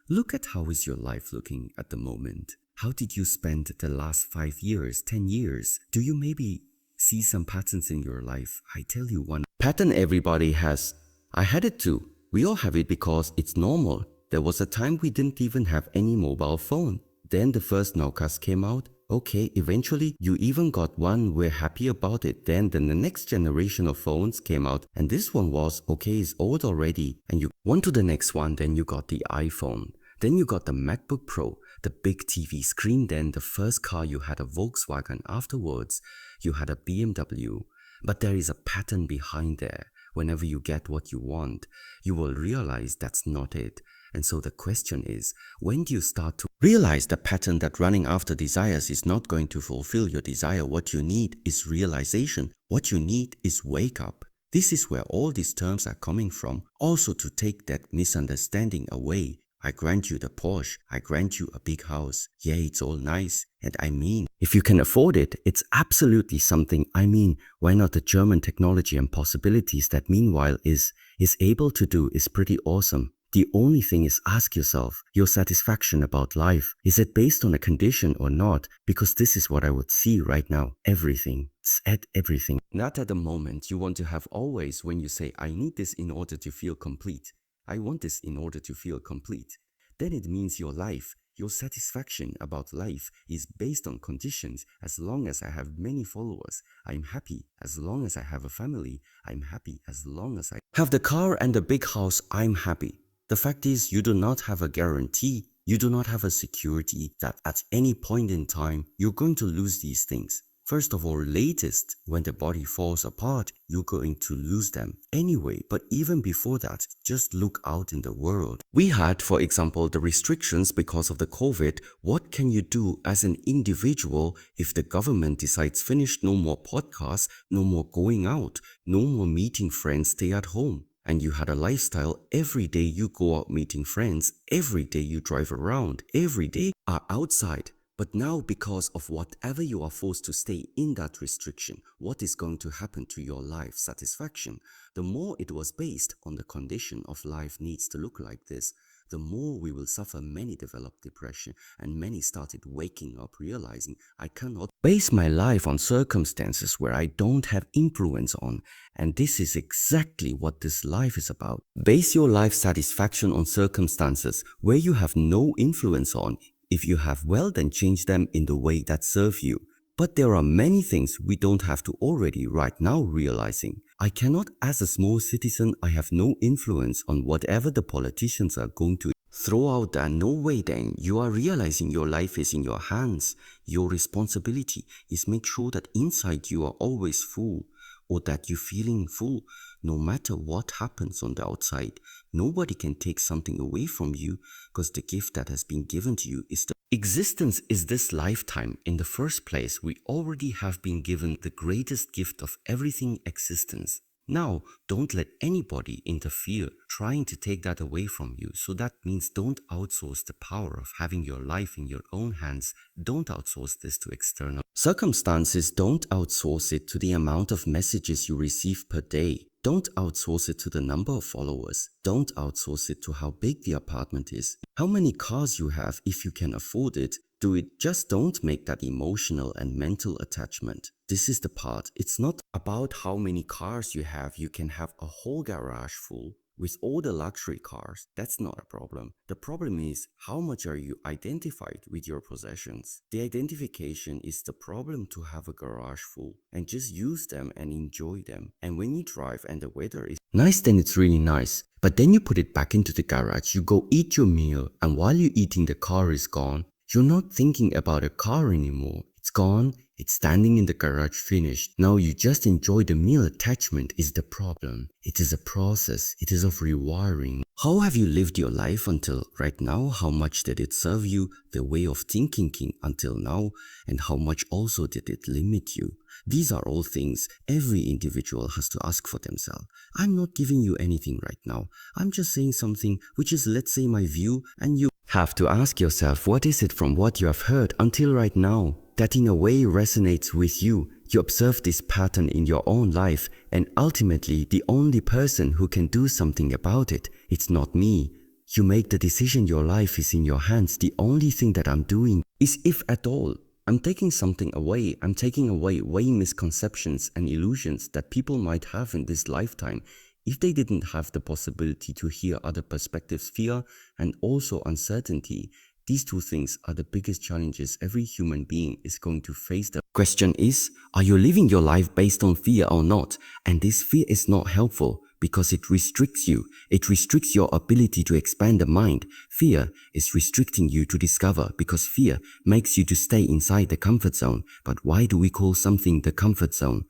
Look at how is your life looking at the moment. How did you spend the last 5 years, 10 years? Do you maybe see some patterns in your life? I tell you one pattern everybody has. I had it too. We all have it because it's normal. There was a time we didn't even have any mobile phone. Then the first Nokias came out. Okay, eventually you even got one. We're happy about it. Then the next generation of phones came out, and this one was okay, it's old already. And you went to the next one. Then you got the iPhone. Then you got the MacBook Pro, the big TV screen. Then the first car, you had a Volkswagen. Afterwards, you had a BMW. But there is a pattern behind there. Whenever you get what you want, you will realize that's not it. And so the question is, when do you start to realize the pattern that running after desires is not going to fulfill your desire? What you need is realization. What you need is wake up. This is where all these terms are coming from. Also to take that misunderstanding away. I grant you the Porsche. I grant you a big house. Yeah, it's all nice. And I mean, if you can afford it, it's absolutely something. I mean, why not the German technology and possibilities that meanwhile is able to do is pretty awesome. The only thing is, ask yourself, your satisfaction about life, is it based on a condition or not? Because this is what I would see right now. Everything. It's at everything. Not at the moment. You want to have always when you say, I need this in order to feel complete. I want this in order to feel complete. Then it means your life, your satisfaction about life is based on conditions. As long as I have many followers, I'm happy. As long as I have a family, I'm happy. As long as I have the car and the big house, I'm happy. The fact is, you do not have a guarantee, you do not have a security that at any point in time, you're going to lose these things. First of all, latest, when the body falls apart, you're going to lose them anyway. But even before that, just look out in the world. We had, for example, the restrictions because of the COVID. What can you do as an individual if the government decides finish, no more podcasts, no more going out, no more meeting friends, stay at home? And you had a lifestyle, every day you go out meeting friends, every day you drive around, every day are outside. But now because of whatever you are forced to stay in that restriction, what is going to happen to your life satisfaction? The more it was based on the condition of life needs to look like this, the more we will suffer. Many developed depression and many started waking up realizing I cannot base my life on circumstances where I don't have influence on. And this is exactly what this life is about. Base your life satisfaction on circumstances where you have no influence on. If you have, well, then change them in the way that serve you. But there are many things we don't have to already right now realizing. I cannot, as a small citizen, I have no influence on whatever the politicians are going to throw out there. No way then. You are realizing your life is in your hands. Your responsibility is make sure that inside you are always full, or that you're feeling full no matter what happens on the outside. Nobody can take something away from you because the gift that has been given to you is the existence is this lifetime. In the first place, we already have been given the greatest gift of everything existence. Now, don't let anybody interfere trying to take that away from you. So that means don't outsource the power of having your life in your own hands. Don't outsource this to external circumstances. Don't outsource it to the amount of messages you receive per day. Don't outsource it to the number of followers. Don't outsource it to how big the apartment is, how many cars you have if you can afford it. Do it. Just don't make that emotional and mental attachment. This is the part. It's not about how many cars you have. You can have a whole garage full with all the luxury cars. That's not a problem. The problem is how much are you identified with your possessions. The identification is the problem. To have a garage full and just use them and enjoy them. And when you drive and the weather is nice, then it's really nice. But then you put it back into the garage, you go eat your meal, and while you're eating, the car is gone. You're not thinking about a car anymore. It's gone, it's standing in the garage, finished. Now you just enjoy the meal. Attachment is the problem. It is a process. It is of rewiring. How have you lived your life until right now? How much did it serve you, the way of thinking until now? And how much also did it limit you? These are all things every individual has to ask for themselves. I'm not giving you anything right now. I'm just saying something which is, let's say, my view, and you have to ask yourself, what is it from what you have heard until right now that in a way resonates with you? You observe this pattern in your own life, and ultimately the only person who can do something about it, it's not me. You make the decision. Your life is in your hands. The only thing that I'm doing is, if at all, I'm taking something away. I'm taking away misconceptions and illusions that people might have in this lifetime if they didn't have the possibility to hear other perspectives. Fear and also uncertainty. These two things are the biggest challenges every human being is going to face. The question is, are you living your life based on fear or not? And this fear is not helpful because it restricts you. It restricts your ability to expand the mind. Fear is restricting you to discover because fear makes you to stay inside the comfort zone. But why do we call something the comfort zone?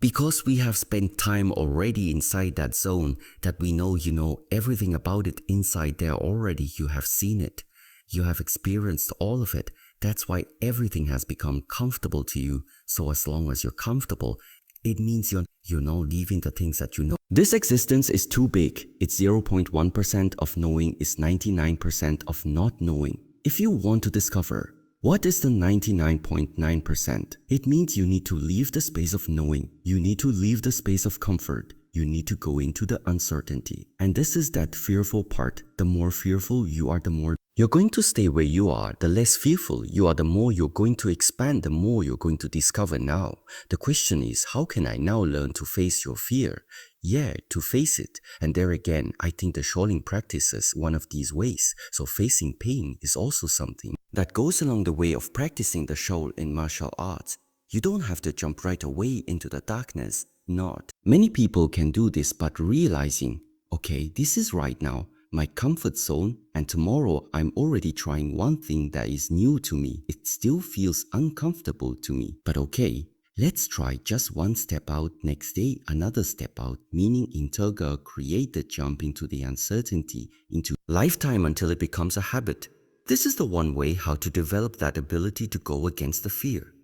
Because we have spent time already inside that zone, that we know you know everything about it inside there already. You have seen it. You have experienced all of it. That's why everything has become comfortable to you. So as long as you're comfortable, it means you're now leaving the things that you know. This existence is too big. It's 0.1% of knowing is 99% of not knowing. If you want to discover what is the 99.9%, it means you need to leave the space of knowing. You need to leave the space of comfort. You need to go into the uncertainty. And this is that fearful part. The more fearful you are, the more you're going to stay where you are. The less fearful you are, the more you're going to expand, the more you're going to discover now. The question is, how can I now learn to face your fear? Yeah, to face it. And there again, I think the Shaolin practice is one of these ways. So facing pain is also something that goes along the way of practicing the Shaolin in martial arts. You don't have to jump right away into the darkness. Not many people can do this, but realizing, okay, this is right now my comfort zone, and tomorrow I'm already trying one thing that is new to me. It still feels uncomfortable to me, but okay, let's try just one step out. Next day, another step out, meaning integer, create the jump into the uncertainty, into lifetime until it becomes a habit. This is the one way how to develop that ability to go against the fear.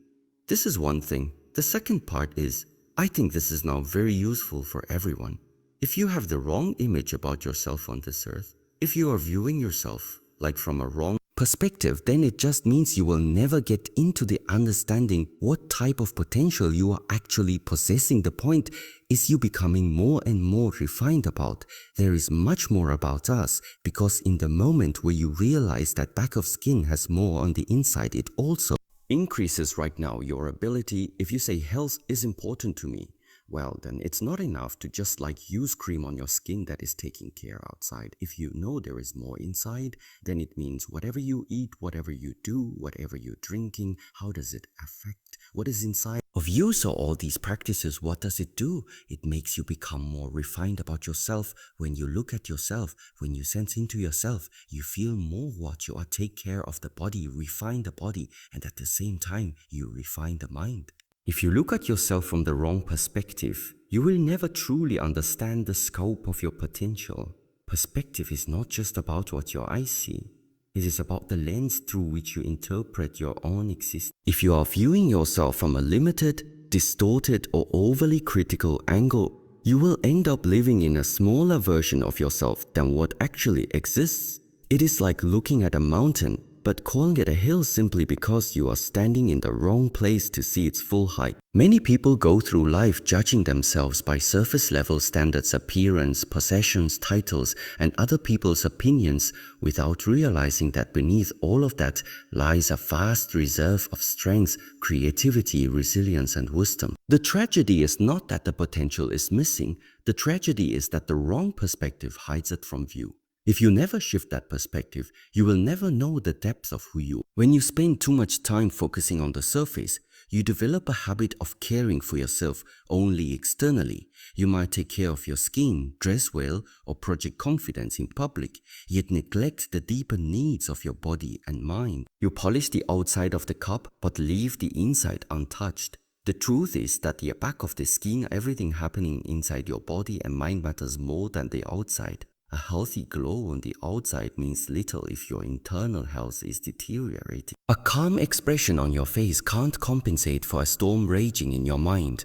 This is one thing. The second part is, I think this is now very useful for everyone. If you have the wrong image about yourself on this earth, if you are viewing yourself like from a wrong perspective, then it just means you will never get into the understanding what type of potential you are actually possessing. The point is you becoming more and more refined about. There is much more about us, because in the moment where you realize that back of skin has more on the inside, it also increases right now your ability. If you say health is important to me, well, then it's not enough to just like use cream on your skin that is taking care outside. If you know there is more inside, then it means whatever you eat, whatever you do, whatever you're drinking, how does it affect what is inside of you. So all these practices, what does it do? It makes you become more refined about yourself. When you look at yourself, when you sense into yourself, you feel more what you are. Take care of the body, refine the body, and at the same time, you refine the mind. If you look at yourself from the wrong perspective, you will never truly understand the scope of your potential. Perspective is not just about what your eyes see. It is about the lens through which you interpret your own existence. If you are viewing yourself from a limited, distorted, or overly critical angle, you will end up living in a smaller version of yourself than what actually exists. It is like looking at a mountain, but calling it a hill simply because you are standing in the wrong place to see its full height. Many people go through life judging themselves by surface level standards, appearance, possessions, titles, and other people's opinions without realizing that beneath all of that lies a vast reserve of strength, creativity, resilience, and wisdom. The tragedy is not that the potential is missing. The tragedy is that the wrong perspective hides it from view. If you never shift that perspective, you will never know the depth of who you are. When you spend too much time focusing on the surface, you develop a habit of caring for yourself only externally. You might take care of your skin, dress well, or project confidence in public, yet neglect the deeper needs of your body and mind. You polish the outside of the cup, but leave the inside untouched. The truth is that the back of the skin, everything happening inside your body and mind matters more than the outside. A healthy glow on the outside means little if your internal health is deteriorating. A calm expression on your face can't compensate for a storm raging in your mind.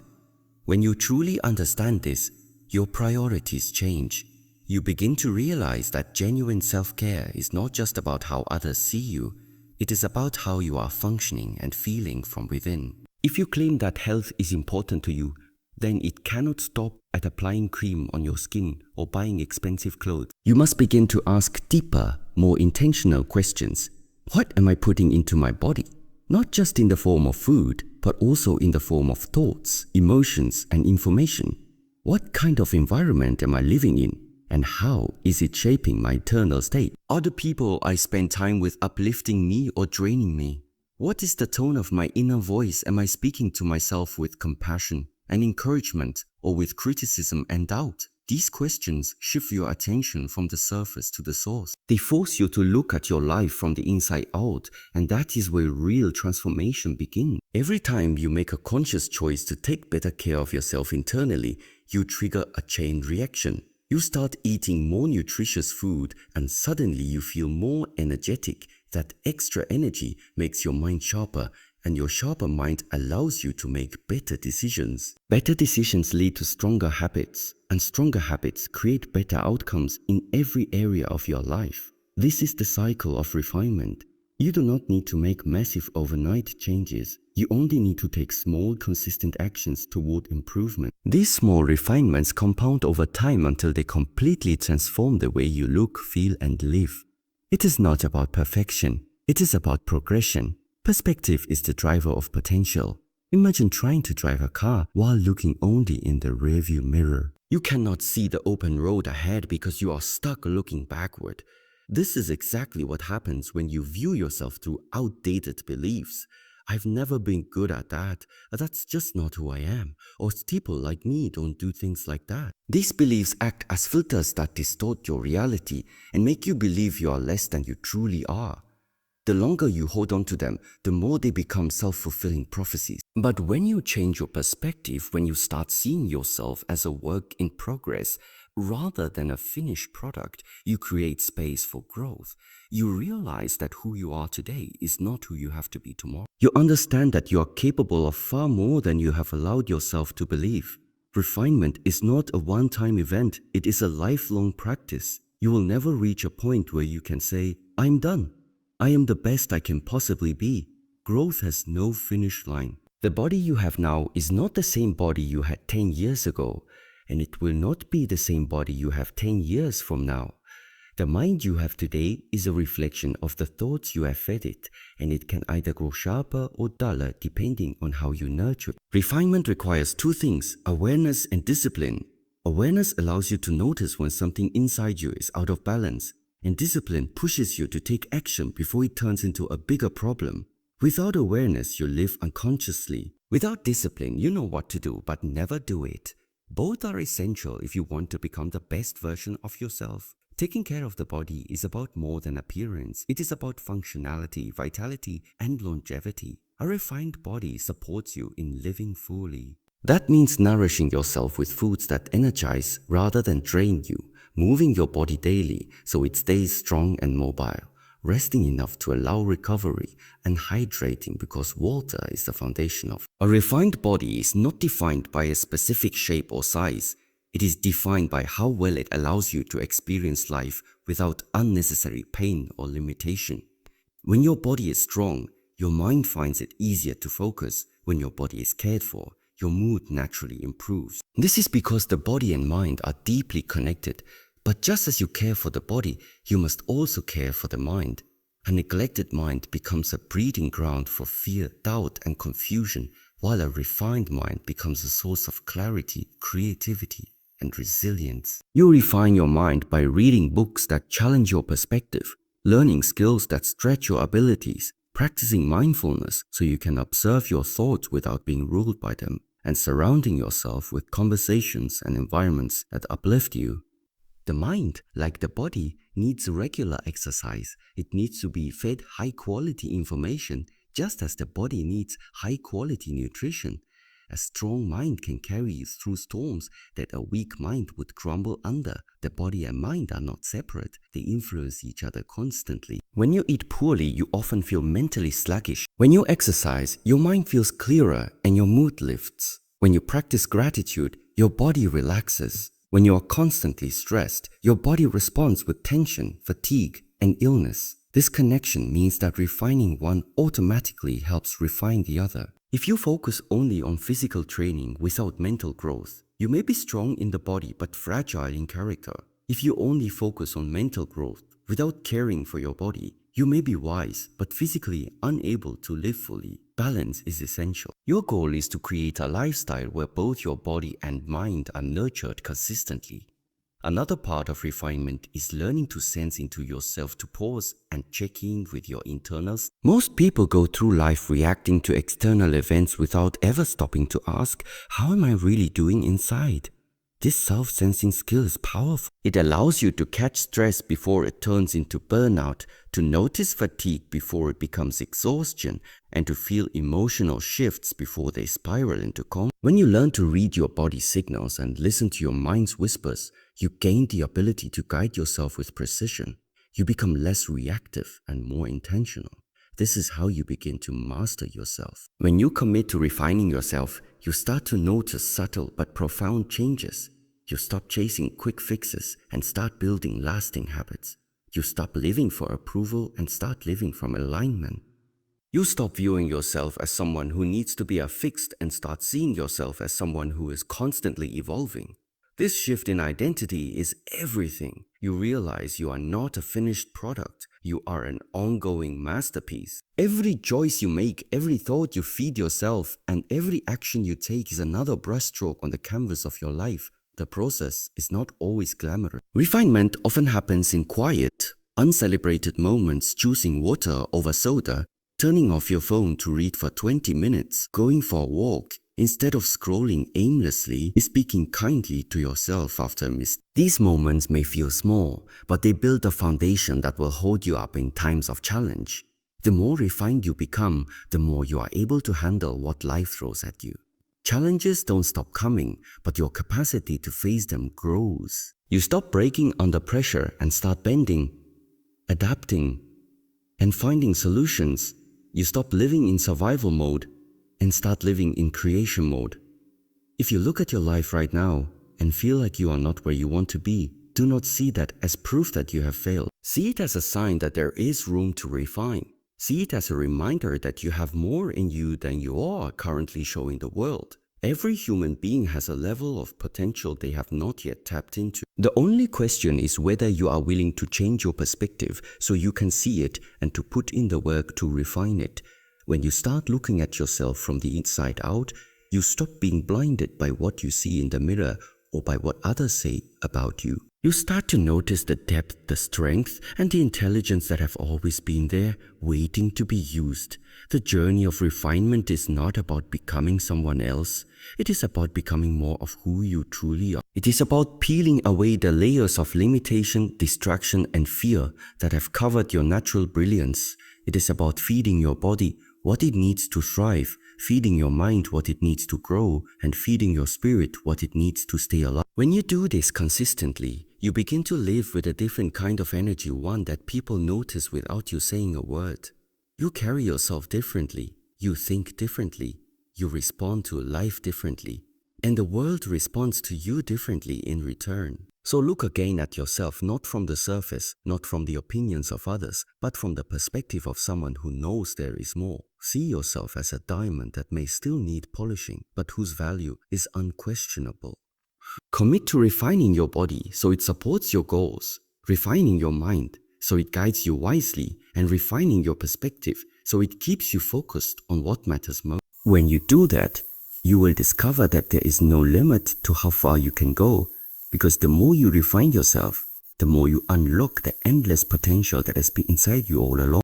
When you truly understand this, your priorities change. You begin to realize that genuine self-care is not just about how others see you, it is about how you are functioning and feeling from within. If you claim that health is important to you, then it cannot stop at applying cream on your skin or buying expensive clothes. You must begin to ask deeper, more intentional questions. What am I putting into my body? Not just in the form of food, but also in the form of thoughts, emotions, and information. What kind of environment am I living in? And how is it shaping my internal state? Are the people I spend time with uplifting me or draining me? What is the tone of my inner voice? Am I speaking to myself with compassion and encouragement, or with criticism and doubt? These questions shift your attention from the surface to the source. They force you to look at your life from the inside out, and that is where real transformation begins. Every time you make a conscious choice to take better care of yourself internally, you trigger a chain reaction. You start eating more nutritious food, and suddenly you feel more energetic. That extra energy makes your mind sharper, and your sharper mind allows you to make better decisions. Better decisions lead to stronger habits, and stronger habits create better outcomes in every area of your life. This is the cycle of refinement. You do not need to make massive overnight changes. You only need to take small, consistent actions toward improvement. These small refinements compound over time until they completely transform the way you look, feel, and live. It is not about perfection. It is about progression. Perspective is the driver of potential. Imagine trying to drive a car while looking only in the rearview mirror. You cannot see the open road ahead because you are stuck looking backward. This is exactly what happens when you view yourself through outdated beliefs. I've never been good at that. That's just not who I am. Or people like me don't do things like that. These beliefs act as filters that distort your reality and make you believe you are less than you truly are. The longer you hold on to them, the more they become self-fulfilling prophecies. But when you change your perspective, when you start seeing yourself as a work in progress rather than a finished product, you create space for growth. You realize that who you are today is not who you have to be tomorrow. You understand that you are capable of far more than you have allowed yourself to believe. Refinement is not a one-time event, it is a lifelong practice. You will never reach a point where you can say, I'm done. I am the best I can possibly be. Growth has no finish line. The body you have now is not the same body you had 10 years ago, and it will not be the same body you have 10 years from now. The mind you have today is a reflection of the thoughts you have fed it, and it can either grow sharper or duller depending on how you nurture it. Refinement requires two things: awareness and discipline. Awareness allows you to notice when something inside you is out of balance, and discipline pushes you to take action before it turns into a bigger problem. Without awareness, you live unconsciously. Without discipline, you know what to do but never do it. Both are essential if you want to become the best version of yourself. Taking care of the body is about more than appearance. It is about functionality, vitality, and longevity. A refined body supports you in living fully. That means nourishing yourself with foods that energize rather than drain you, moving your body daily so it stays strong and mobile, resting enough to allow recovery, and hydrating because water is the foundation of. A refined body is not defined by a specific shape or size. It is defined by how well it allows you to experience life without unnecessary pain or limitation. When your body is strong, your mind finds it easier to focus. When your body is cared for, your mood naturally improves. This is because the body and mind are deeply connected. But just as you care for the body, you must also care for the mind. A neglected mind becomes a breeding ground for fear, doubt, and confusion, while a refined mind becomes a source of clarity, creativity, and resilience. You refine your mind by reading books that challenge your perspective, learning skills that stretch your abilities, practicing mindfulness so you can observe your thoughts without being ruled by them, and surrounding yourself with conversations and environments that uplift you. The mind, like the body, needs regular exercise. It needs to be fed high-quality information, just as the body needs high-quality nutrition. A strong mind can carry you through storms that a weak mind would crumble under. The body and mind are not separate. They influence each other constantly. When you eat poorly, you often feel mentally sluggish. When you exercise, your mind feels clearer and your mood lifts. When you practice gratitude, your body relaxes. When you are constantly stressed, your body responds with tension, fatigue, and illness. This connection means that refining one automatically helps refine the other. If you focus only on physical training without mental growth, you may be strong in the body but fragile in character. If you only focus on mental growth without caring for your body, you may be wise but physically unable to live fully. Balance is essential. Your goal is to create a lifestyle where both your body and mind are nurtured consistently. Another part of refinement is learning to sense into yourself, to pause and check in with your internals. Most people go through life reacting to external events without ever stopping to ask, how am I really doing inside? This self-sensing skill is powerful. It allows you to catch stress before it turns into burnout, to notice fatigue before it becomes exhaustion, and to feel emotional shifts before they spiral into calm. When you learn to read your body's signals and listen to your mind's whispers, you gain the ability to guide yourself with precision. You become less reactive and more intentional. This is how you begin to master yourself. When you commit to refining yourself, you start to notice subtle but profound changes. You stop chasing quick fixes and start building lasting habits. You stop living for approval and start living from alignment. You stop viewing yourself as someone who needs to be affixed and start seeing yourself as someone who is constantly evolving. This shift in identity is everything. You realize you are not a finished product. You are an ongoing masterpiece. Every choice you make, every thought you feed yourself, and every action you take is another brushstroke on the canvas of your life. The process is not always glamorous. Refinement often happens in quiet, uncelebrated moments, choosing water over soda, turning off your phone to read for 20 minutes, going for a walk, instead of scrolling aimlessly, speaking kindly to yourself after a mistake. These moments may feel small, but they build a foundation that will hold you up in times of challenge. The more refined you become, the more you are able to handle what life throws at you. Challenges don't stop coming, but your capacity to face them grows. You stop breaking under pressure and start bending, adapting, and finding solutions. You stop living in survival mode and start living in creation mode. If you look at your life right now and feel like you are not where you want to be, do not see that as proof that you have failed. See it as a sign that there is room to refine. See it as a reminder that you have more in you than you are currently showing the world. Every human being has a level of potential they have not yet tapped into. The only question is whether you are willing to change your perspective so you can see it and to put in the work to refine it. When you start looking at yourself from the inside out, you stop being blinded by what you see in the mirror or by what others say about you. You start to notice the depth, the strength, and the intelligence that have always been there, waiting to be used. The journey of refinement is not about becoming someone else. It is about becoming more of who you truly are. It is about peeling away the layers of limitation, distraction, and fear that have covered your natural brilliance. It is about feeding your body what it needs to thrive, feeding your mind what it needs to grow, and feeding your spirit what it needs to stay alive. When you do this consistently, you begin to live with a different kind of energy, one that people notice without you saying a word. You carry yourself differently, you think differently, you respond to life differently, and the world responds to you differently in return. So look again at yourself, not from the surface, not from the opinions of others, but from the perspective of someone who knows there is more. See yourself as a diamond that may still need polishing, but whose value is unquestionable. Commit to refining your body so it supports your goals, refining your mind so it guides you wisely, and refining your perspective so it keeps you focused on what matters most. When you do that, you will discover that there is no limit to how far you can go, because the more you refine yourself, the more you unlock the endless potential that has been inside you all along.